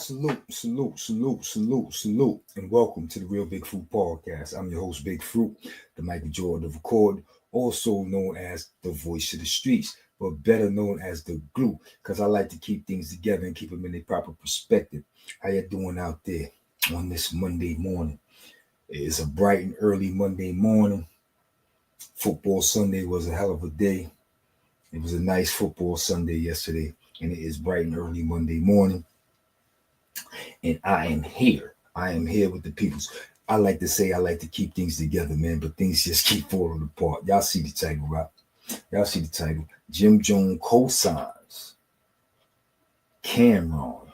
Salute, and welcome to the Real Big Fruit Podcast. I'm your host, Big Fruit, the Michael Jordan of Record, also known as the voice of the streets, but better known as the glue, because I like to keep things together and keep them in their proper perspective. How you doing out there on this Monday morning? It's a bright and early Monday morning. Football Sunday was a hell of a day. It was a nice football Sunday yesterday, and it is bright and early Monday morning. And I am here. I am here with the peoples. I like to say I like to keep things together, man, but things just keep falling apart. Y'all see the title, right? Y'all see the title. Jim Jones Cosigns. Camron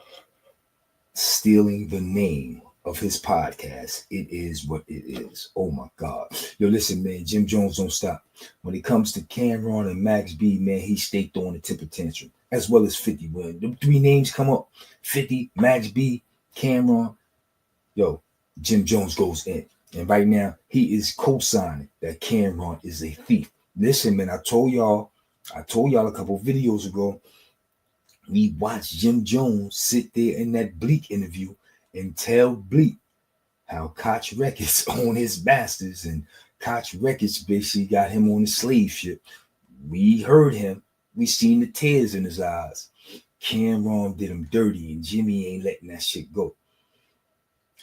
stealing the name of his podcast. It is what it is. Oh my God. Yo, listen, man, Jim Jones don't stop. When it comes to Camron and Max B, man, he stayed throwing the temper tantrum, as well as 50. When the three names come up, 50, Max B, Camron, yo, Jim Jones goes in. And right now, he is co-signing that Camron is a thief. Listen, man, I told y'all a couple of videos ago, we watched Jim Jones sit there in that Bleak interview and tell Bleak how Koch Records own his masters, and Koch Records basically got him on the slave ship. We heard him. We seen the tears in his eyes. Camron did him dirty, and Jimmy ain't letting that shit go.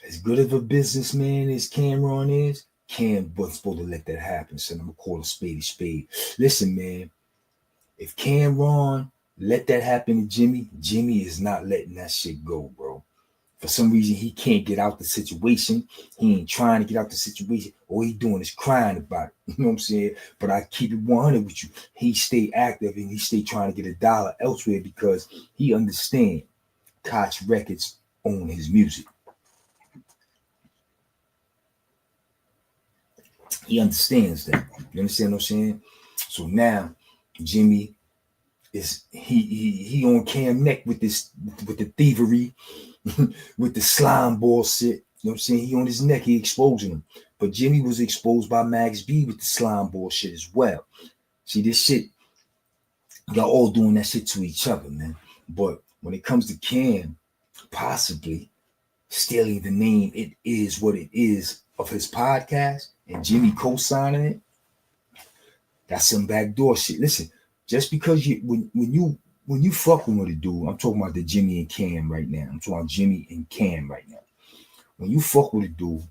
As good of a businessman as Camron is, Cam wasn't supposed to let that happen. So I'm gonna call a spade a spade. Listen, man, if Camron let that happen to Jimmy is not letting that shit go, bro. For some reason, he can't get out the situation. He ain't trying to get out the situation. All he doing is crying about it. You know what I'm saying? But I keep it 100 with you. He stay active and he stay trying to get a dollar elsewhere because he understands Koch Records own his music. He understands that. You understand what I'm saying? So now, Jimmy is he on Cam neck with the thievery, with the slime ball shit. You know what I'm saying? He on his neck, he exposing him. But Jimmy was exposed by Max B with the slime ball shit as well. See, this shit, y'all all doing that shit to each other, man. But when it comes to Cam possibly stealing the name, it is what it is of his podcast, and Jimmy co-signing it, that's some backdoor shit. Listen, just because when you fucking with a dude, I'm talking about the Jimmy and Cam right now. I'm talking about Jimmy and Cam right now. When you fuck with a dude,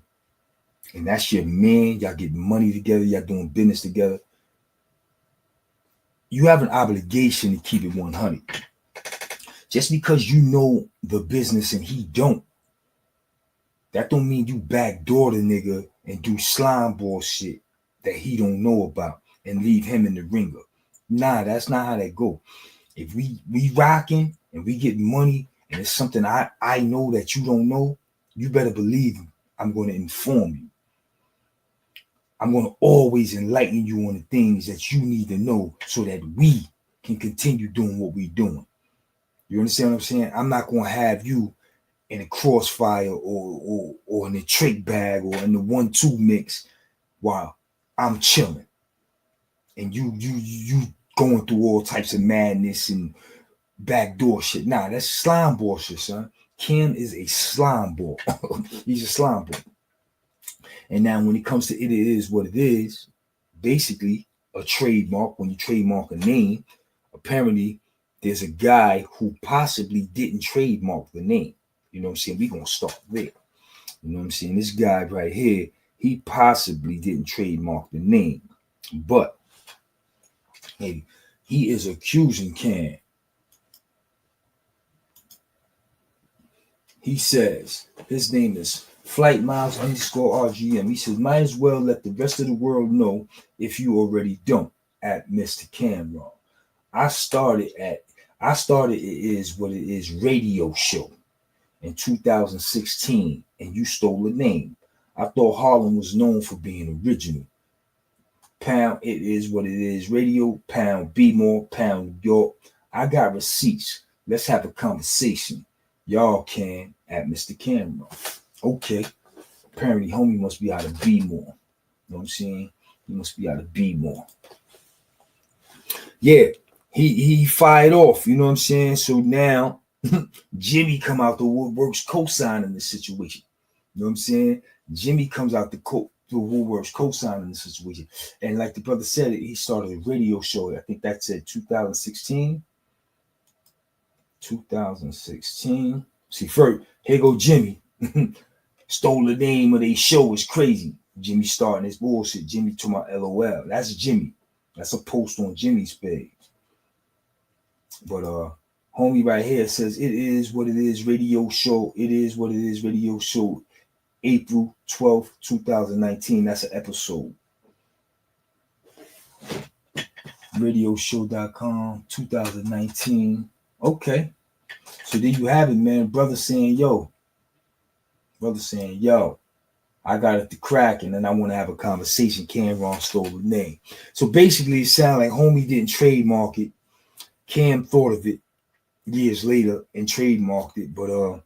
and that's your man, y'all getting money together, y'all doing business together, you have an obligation to keep it 100. Just because you know the business and he don't, that don't mean you backdoor the nigga and do slime ball shit that he don't know about and leave him in the ringer. Nah, that's not how that go. If we rocking and we get money and it's something I know that you don't know, you better believe I'm going to inform you. I'm going to always enlighten you on the things that you need to know so that we can continue doing what we're doing. You understand what I'm saying? I'm not going to have you in a crossfire or in a trick bag or in the 1-2 mix while I'm chilling. And you going through all types of madness and backdoor shit. Nah, that's slime ball shit, son. Kim is a slime ball. He's a slime ball. And now when it comes to it is what it is, basically a trademark, when you trademark a name, apparently there's a guy who possibly didn't trademark the name. You know what I'm saying? We're going to start there. You know what I'm saying? This guy right here, he possibly didn't trademark the name. But hey, he is accusing Cam. He says his name is Flight Miles _ RGM. He says, might as well let the rest of the world know if you already don't at Mr. Camron. I started It Is What It Is radio show in 2016, and you stole the name. I thought Harlem was known for being original. Pound It Is What It Is radio, pound Be More, pound New York. I got receipts. Let's have a conversation. Y'all can at Mr. Camron. Okay. Apparently, homie must be out of Be More. You know what I'm saying? He must be out of Be More. Yeah, he fired off. You know what I'm saying? So now Jimmy come out the woodworks co-signing the situation. You know what I'm saying? Jimmy comes out the woodworks co-signing the situation. And like the brother said, he started a radio show. I think that said 2016. 2016. See, first, here go Jimmy. Stole the name of their show. Is crazy. Jimmy starting his bullshit. Jimmy to my LOL. That's Jimmy. That's a post on Jimmy's page. But homie right here says it is what it is radio show. It is what it is radio show. April 12th, 2019. That's an episode. Radioshow.com 2019. Okay. So there you have it, man. Brother saying, yo, I got it to crack, and then I want to have a conversation. Camron stole the name. So basically, it sounded like homie didn't trademark it. Cam thought of it years later and trademarked it. But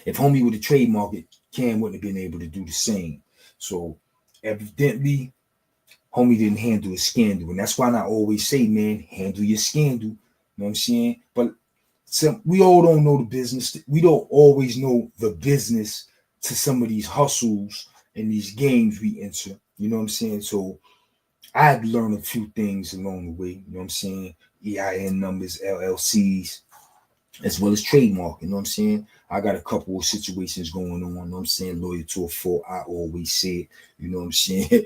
if homie would have trademarked it, Cam wouldn't have been able to do the same. So evidently, homie didn't handle his scandal. And that's why I always say, man, handle your scandal. You know what I'm saying? But we all don't know the business. We don't always know the business to some of these hustles and these games we enter. You know what I'm saying? So I had to learn a few things along the way. You know what I'm saying? EIN numbers, LLCs, as well as trademark. You know what I'm saying? I got a couple of situations going on. You know what I'm saying? Loyal to a fault. I always say it. You know what I'm saying?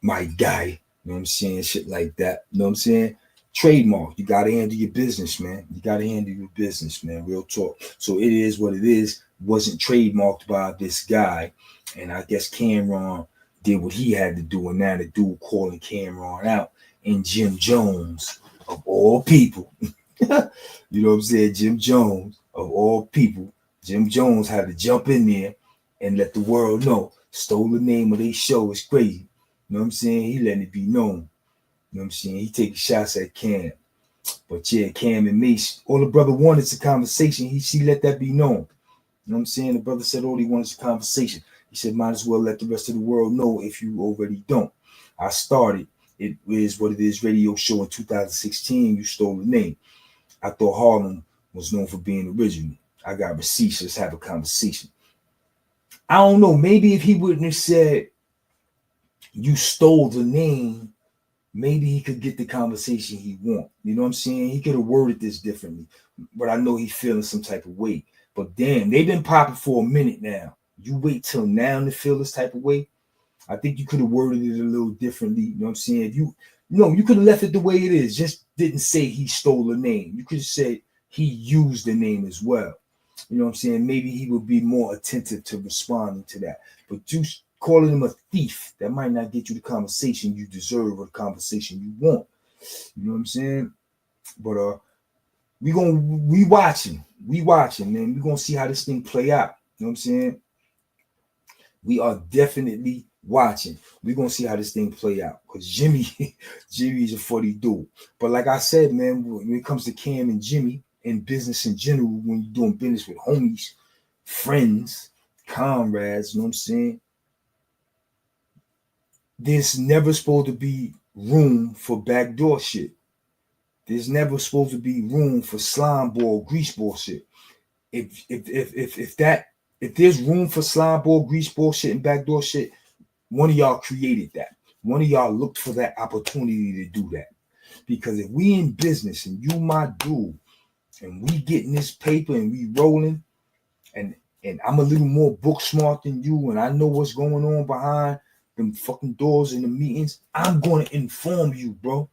My guy. You know what I'm saying? Shit like that. You know what I'm saying? Trademark. You got to handle your business, man. You got to handle your business, man. Real talk. So it is what it is. Wasn't trademarked by this guy. And I guess Camron did what he had to do. And now the dude calling Camron out. And Jim Jones, of all people. You know what I'm saying? Jim Jones, of all people. Jim Jones had to jump in there and let the world know. Stole the name of their show. It's crazy. You know what I'm saying? He letting it be known. You know what I'm saying? He taking shots at Cam. But yeah, Cam and me, all the brother wanted is a conversation. He let that be known. You know what I'm saying? The brother said all he wanted is a conversation. He said, might as well let the rest of the world know if you already don't. I started. It is what it is radio show in 2016. You stole the name. I thought Harlem was known for being original. I got receipts. Let's have a conversation. I don't know. Maybe if he wouldn't have said you stole the name, maybe he could get the conversation he want. You know what I'm saying? He could have worded this differently. But I know he's feeling some type of way. But damn, they've been popping for a minute now. You wait till now to feel this type of way. I think you could have worded it a little differently. You know what I'm saying? If you could have left it the way it is. Just didn't say he stole the name. You could have said he used the name as well. You know what I'm saying? Maybe he would be more attentive to responding to that. But you calling him a thief, that might not get you the conversation you deserve or the conversation you want. You know what I'm saying? But we watching, man. We gonna see how this thing play out. You know what I'm saying? We are definitely watching. We're gonna see how this thing play out. Because Jimmy's a funny dude. But like I said, man, when it comes to Cam and Jimmy and business in general, when you're doing business with homies, friends, comrades, you know what I'm saying? There's never supposed to be room for backdoor shit. There's never supposed to be room for slime ball, grease ball shit. If there's room for slime ball, grease ball shit, and backdoor shit, one of y'all created that. One of y'all looked for that opportunity to do that. Because if we in business and you my dude, and we getting this paper and we rolling, and I'm a little more book smart than you, and I know what's going on behind them fucking doors in the meetings, I'm going to inform you, bro.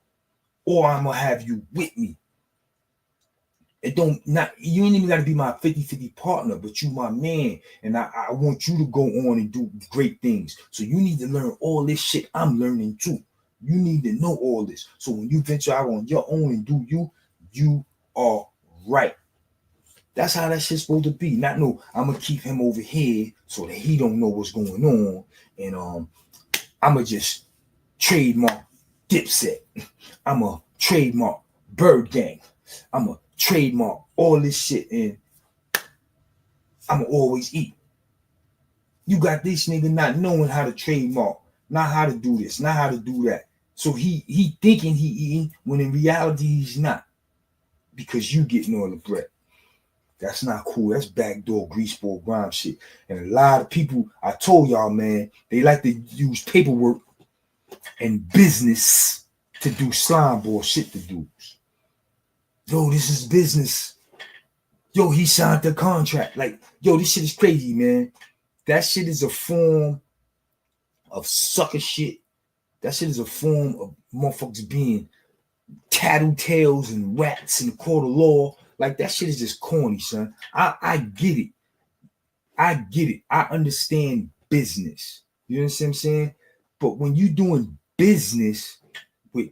Or I'm going to have you with me. You ain't even got to be my 50-50 partner, but you my man. And I want you to go on and do great things. So you need to learn all this shit I'm learning too. You need to know all this. So when you venture out on your own and do you are right. That's how that shit's supposed to be. Not no, I'm going to keep him over here so that he don't know what's going on. And I'm going to just trademark Dipset. I'm going to trademark Bird Gang. I'm going to trademark all this shit and I'm going to always eat. You got this nigga not knowing how to trademark, not how to do this, not how to do that. So he thinking he eating when in reality he's not. Because you getting all the bread. That's not cool. That's backdoor greaseball grime shit. And a lot of people, I told y'all, man, they like to use paperwork and business to do slime ball shit to dudes. Yo, this is business. Yo, he signed the contract. Like, yo, this shit is crazy, man. That shit is a form of sucker shit. That shit is a form of motherfuckers being tattletales and rats in the court of law. Like, that shit is just corny, son. I get it. I get it. I understand business. You understand what I'm saying? But when you're doing business with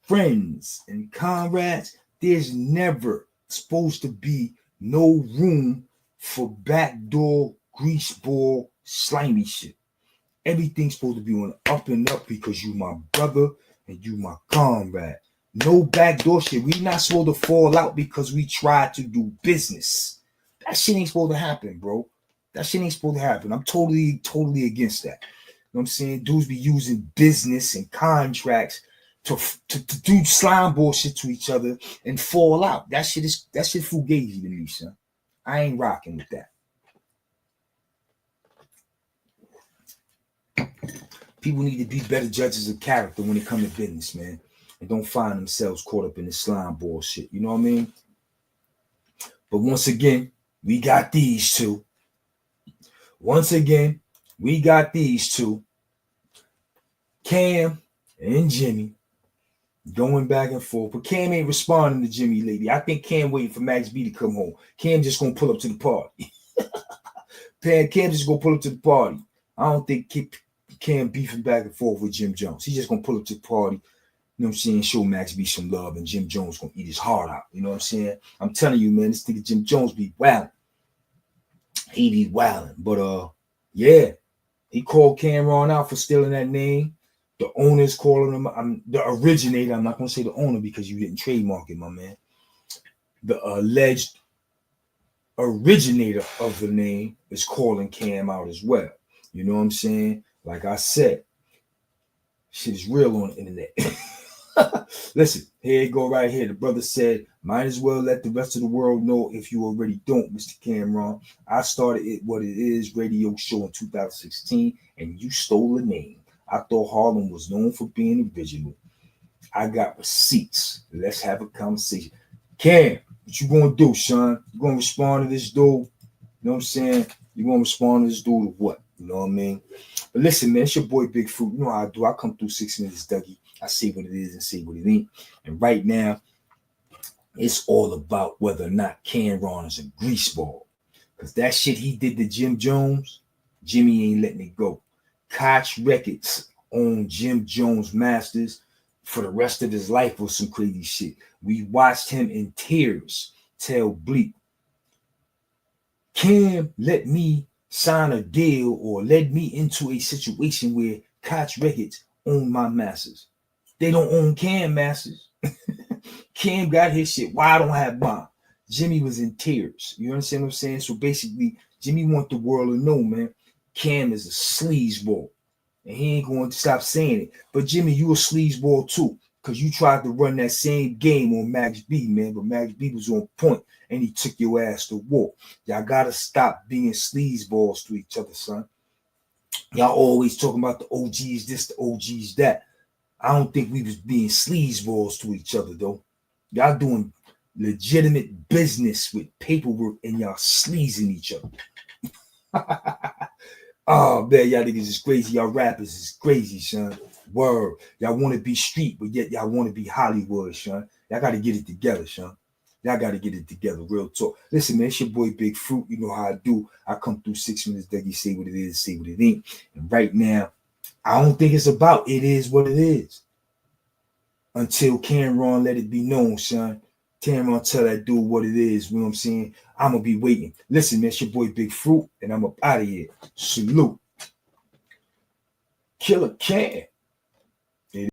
friends and comrades, there's never supposed to be no room for backdoor greaseball slimy shit. Everything's supposed to be on the up and up because you my brother and you my comrade. No backdoor shit. We not supposed to fall out because we tried to do business. That shit ain't supposed to happen, bro. That shit ain't supposed to happen. I'm totally against that. You know what I'm saying? Dudes be using business and contracts to do slime bullshit to each other and fall out. That shit fugazi to me, son. I ain't rocking with that. People need to be better judges of character when it comes to business, man. And don't find themselves caught up in the slime bullshit. You know what I mean? But once again, we got these two. Cam and Jimmy going back and forth. But Cam ain't responding to Jimmy lately. I think Cam waiting for Max B to come home. Cam just gonna pull up to the party. Cam just gonna pull up to the party. I don't think Cam beefing back and forth with Jim Jones. He's just gonna pull up to the party. You know what I'm saying? Show Max B some love, and Jim Jones gonna eat his heart out. You know what I'm saying? I'm telling you, man, this nigga Jim Jones be wilding. He be wilding. But yeah, he called Camron out for stealing that name. The owner's calling him. The originator. I'm not gonna say the owner because you didn't trademark it, my man. The alleged originator of the name is calling Cam out as well. You know what I'm saying? Like I said, shit is real on the internet. Listen, here you go right here. The brother said, might as well let the rest of the world know if you already don't, Mr. Camron. I started it what it is radio show in 2016, and you stole the name. I thought Harlem was known for being original. I got receipts. Let's have a conversation. Cam, what you gonna do, son? You gonna respond to this dude? You know what I'm saying? You gonna respond to this dude or what? You know what I mean? But listen, man, it's your boy Big Fruit. You know how I do. I come through 6 minutes, Dougie. I say what it is and say what it ain't. And right now, it's all about whether or not Camron is a greaseball. Because that shit he did to Jim Jones, Jimmy ain't letting it go. Koch Records own Jim Jones masters for the rest of his life or some crazy shit. We watched him in tears tell Bleak, Cam let me sign a deal or led me into a situation where Koch Records own my masters. They don't own Cam masters. Cam got his shit. Why I don't have mine? Jimmy was in tears. You understand what I'm saying? So basically, Jimmy want the world to know, man, Cam is a sleazeball. And he ain't going to stop saying it. But Jimmy, you a sleazeball too. Because you tried to run that same game on Max B, man. But Max B was on point. And he took your ass to war. Y'all got to stop being sleazeballs to each other, son. Y'all always talking about the OGs this, the OGs that. I don't think we was being sleazeballs to each other, though. Y'all doing legitimate business with paperwork and y'all sleazing each other. Oh, man, y'all niggas is crazy. Y'all rappers is crazy, son. Word. Y'all want to be street, but yet y'all want to be Hollywood, son. Y'all got to get it together, son. Y'all got to get it together. Real talk. Listen, man, it's your boy Big Fruit. You know how I do. I come through 6 minutes, Dougie, say what it is, say what it ain't. And right now, I don't think it's about it is what it is. Until Camron let it be known, son. Camron tell that dude what it is. You know what I'm saying? I'm going to be waiting. Listen, man, it's your boy Big Fruit, and I'm up out of here. Salute. Killer Cam.